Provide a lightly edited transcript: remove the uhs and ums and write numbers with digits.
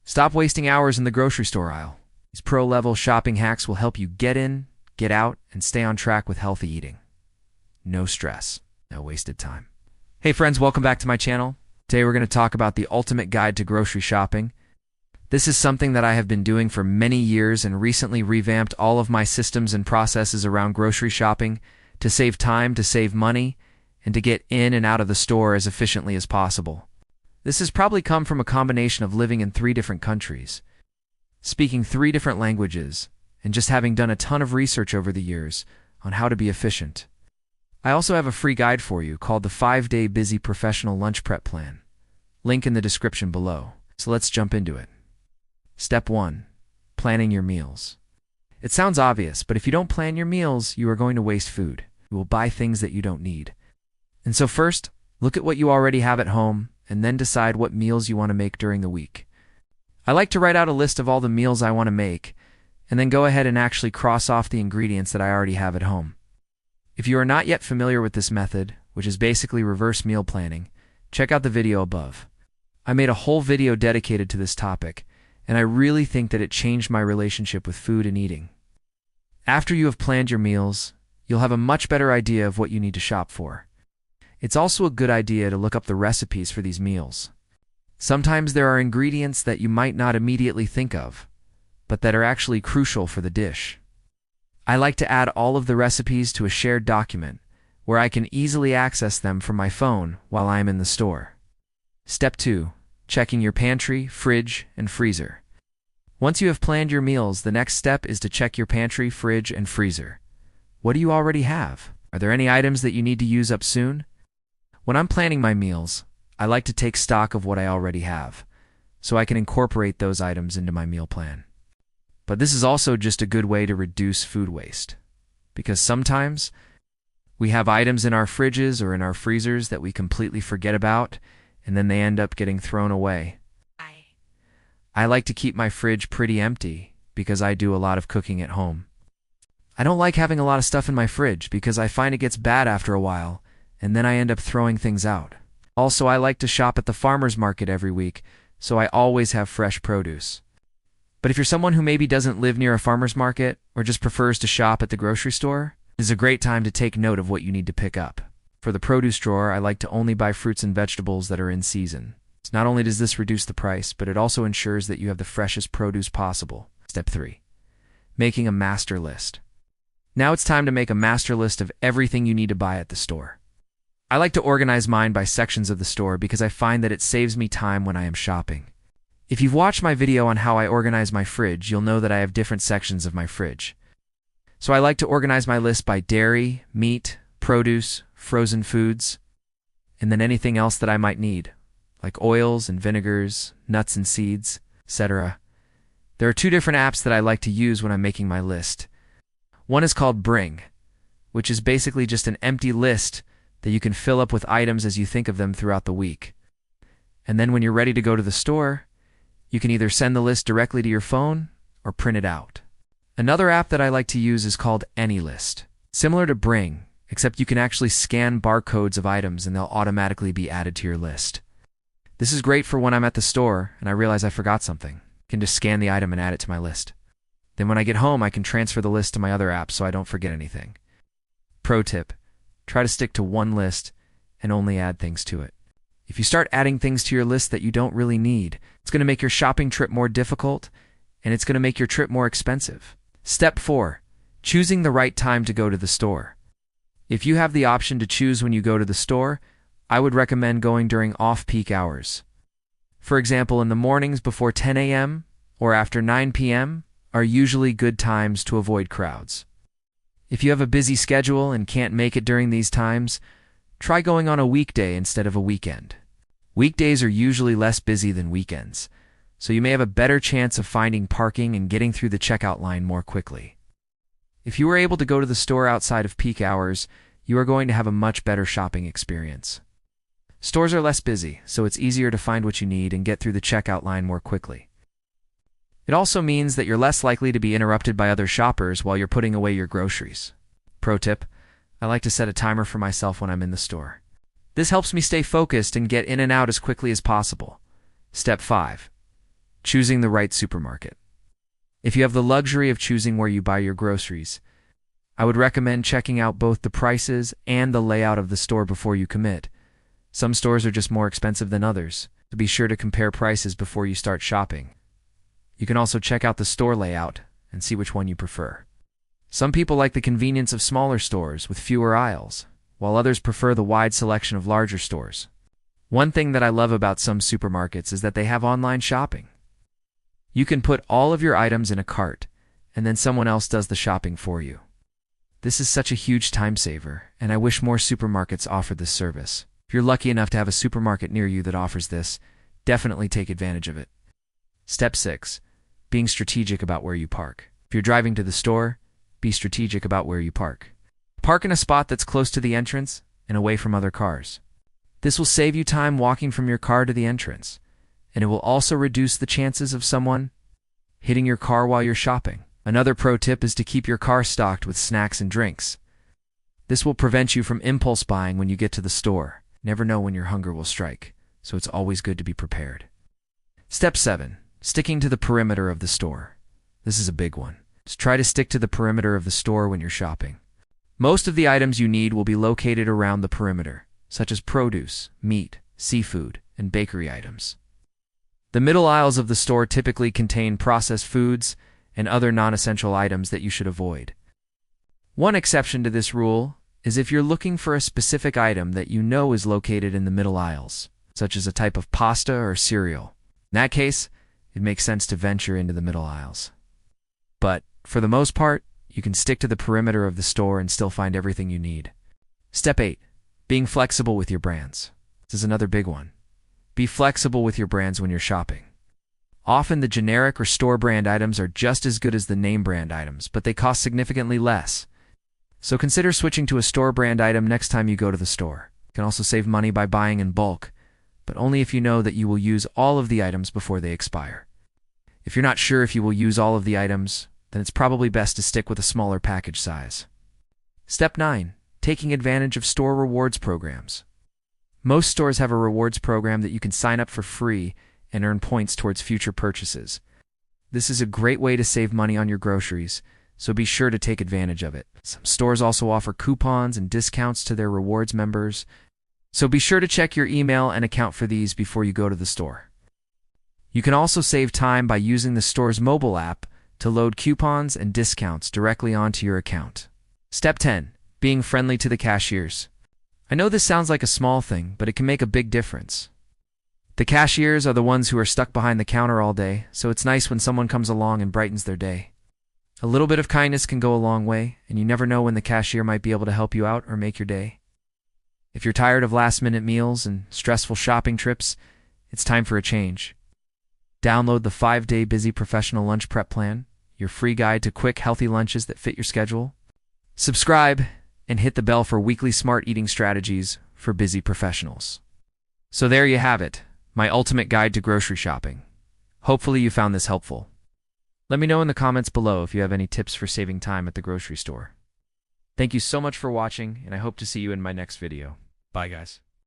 Stop wasting hours in the grocery store aisle. These pro-level shopping hacks will help you get in, get out, and stay on track with healthy eating. No stress, no wasted time. Hey friends, welcome back to my channel. Today we're going to talk about the ultimate guide to grocery shopping. This is something that I have been doing for many years and recently revamped all of my systems and processes around grocery shopping to save time, to save money, and to get in and out of the store as efficiently as possible. This has probably come from a combination of living in 3 different countries, speaking 3 different languages, and just having done a ton of research over the years on how to be efficient. I also have a free guide for you called the 5-Day Busy Professional Lunch Prep Plan. Link in the description below. So let's jump into it. Step 1. Planning your meals. It sounds obvious, but if you don't plan your meals, you are going to waste food. You will buy things that you don't need. And so first, look at what you already have at home, and then decide what meals you want to make during the week. I like to write out a list of all the meals I want to make, and then go ahead and actually cross off the ingredients that I already have at home. If you are not yet familiar with this method, which is basically reverse meal planning, check out the video above. I made a whole video dedicated to this topic, and I really think that it changed my relationship with food and eating. After you have planned your meals, you'll have a much better idea of what you need to shop for. It's also a good idea to look up the recipes for these meals. Sometimes there are ingredients that you might not immediately think of, but that are actually crucial for the dish. I like to add all of the recipes to a shared document where I can easily access them from my phone while I am in the store. Step 2. Checking your pantry, fridge, and freezer. Once you have planned your meals, the next step is to check your pantry, fridge, and freezer. What do you already have? Are there any items that you need to use up soon? When I'm planning my meals, I like to take stock of what I already have, so I can incorporate those items into my meal plan. But this is also just a good way to reduce food waste, because sometimes we have items in our fridges or in our freezers that we completely forget about, and then they end up getting thrown away. I like to keep my fridge pretty empty because I do a lot of cooking at home. I don't like having a lot of stuff in my fridge because I find it gets bad after a while, and then I end up throwing things out. Also, I like to shop at the farmer's market every week, so I always have fresh produce. But if you're someone who maybe doesn't live near a farmer's market or just prefers to shop at the grocery store, it is a great time to take note of what you need to pick up. For the produce drawer, I like to only buy fruits and vegetables that are in season. So not only does this reduce the price, but it also ensures that you have the freshest produce possible. Step 3. Making a master list. Now it's time to make a master list of everything you need to buy at the store. I like to organize mine by sections of the store because I find that it saves me time when I am shopping. If you've watched my video on how I organize my fridge, you'll know that I have different sections of my fridge. So I like to organize my list by dairy, meat, produce, frozen foods, and then anything else that I might need, like oils and vinegars, nuts and seeds, etc. There are 2 different apps that I like to use when I'm making my list. One is called Bring, which is basically just an empty list that you can fill up with items as you think of them throughout the week. And then when you're ready to go to the store, you can either send the list directly to your phone or print it out. Another app that I like to use is called AnyList. Similar to Bring, except you can actually scan barcodes of items and they'll automatically be added to your list. This is great for when I'm at the store and I realize I forgot something. I can just scan the item and add it to my list. Then when I get home, I can transfer the list to my other apps so I don't forget anything. Pro tip: try to stick to one list and only add things to it. If you start adding things to your list that you don't really need, it's going to make your shopping trip more difficult, and it's going to make your trip more expensive. Step 4. Choosing the right time to go to the store. If you have the option to choose when you go to the store, I would recommend going during off-peak hours. For example, in the mornings before 10 a.m. or after 9 p.m. are usually good times to avoid crowds. If you have a busy schedule and can't make it during these times, try going on a weekday instead of a weekend. Weekdays are usually less busy than weekends, so you may have a better chance of finding parking and getting through the checkout line more quickly. If you are able to go to the store outside of peak hours, you are going to have a much better shopping experience. Stores are less busy, so it's easier to find what you need and get through the checkout line more quickly. It also means that you're less likely to be interrupted by other shoppers while you're putting away your groceries. Pro tip: I like to set a timer for myself when I'm in the store. This helps me stay focused and get in and out as quickly as possible. Step 5. Choosing the right supermarket. If you have the luxury of choosing where you buy your groceries, I would recommend checking out both the prices and the layout of the store before you commit. Some stores are just more expensive than others, so be sure to compare prices before you start shopping. You can also check out the store layout and see which one you prefer. Some people like the convenience of smaller stores with fewer aisles, while others prefer the wide selection of larger stores. One thing that I love about some supermarkets is that they have online shopping. You can put all of your items in a cart, and then someone else does the shopping for you. This is such a huge time saver, and I wish more supermarkets offered this service. If you're lucky enough to have a supermarket near you that offers this, definitely take advantage of it. Step 6. Being strategic about where you park. If you're driving to the store, be strategic about where you park. Park in a spot that's close to the entrance and away from other cars. This will save you time walking from your car to the entrance, and it will also reduce the chances of someone hitting your car while you're shopping. Another pro tip is to keep your car stocked with snacks and drinks. This will prevent you from impulse buying when you get to the store. Never know when your hunger will strike, so it's always good to be prepared. Step 7. Sticking to the perimeter of the store. This is a big one. Just try to stick to the perimeter of the store when you're shopping. Most of the items you need will be located around the perimeter, such as produce, meat, seafood, and bakery items. The middle aisles of the store typically contain processed foods and other non-essential items that you should avoid. One exception to this rule is if you're looking for a specific item that you know is located in the middle aisles, such as a type of pasta or cereal. In that case, it makes sense to venture into the middle aisles. But, for the most part, you can stick to the perimeter of the store and still find everything you need. Step 8. Being flexible with your brands. This is another big one. Be flexible with your brands when you're shopping. Often the generic or store brand items are just as good as the name brand items, but they cost significantly less. So consider switching to a store brand item next time you go to the store. You can also save money by buying in bulk, but only if you know that you will use all of the items before they expire. If you're not sure if you will use all of the items, then it's probably best to stick with a smaller package size. Step 9. Taking advantage of store rewards programs. Most stores have a rewards program that you can sign up for free and earn points towards future purchases. This is a great way to save money on your groceries, so be sure to take advantage of it. Some stores also offer coupons and discounts to their rewards members, so be sure to check your email and account for these before you go to the store. You can also save time by using the store's mobile app to load coupons and discounts directly onto your account. Step 10. Being friendly to the cashiers. I know this sounds like a small thing, but it can make a big difference. The cashiers are the ones who are stuck behind the counter all day, so it's nice when someone comes along and brightens their day. A little bit of kindness can go a long way, and you never know when the cashier might be able to help you out or make your day. If you're tired of last-minute meals and stressful shopping trips, it's time for a change. Download the 5-day Busy Professional Lunch Prep Plan, your free guide to quick, healthy lunches that fit your schedule. Subscribe and hit the bell for weekly smart eating strategies for busy professionals. So there you have it, my ultimate guide to grocery shopping. Hopefully you found this helpful. Let me know in the comments below if you have any tips for saving time at the grocery store. Thank you so much for watching, and I hope to see you in my next video. Bye, guys.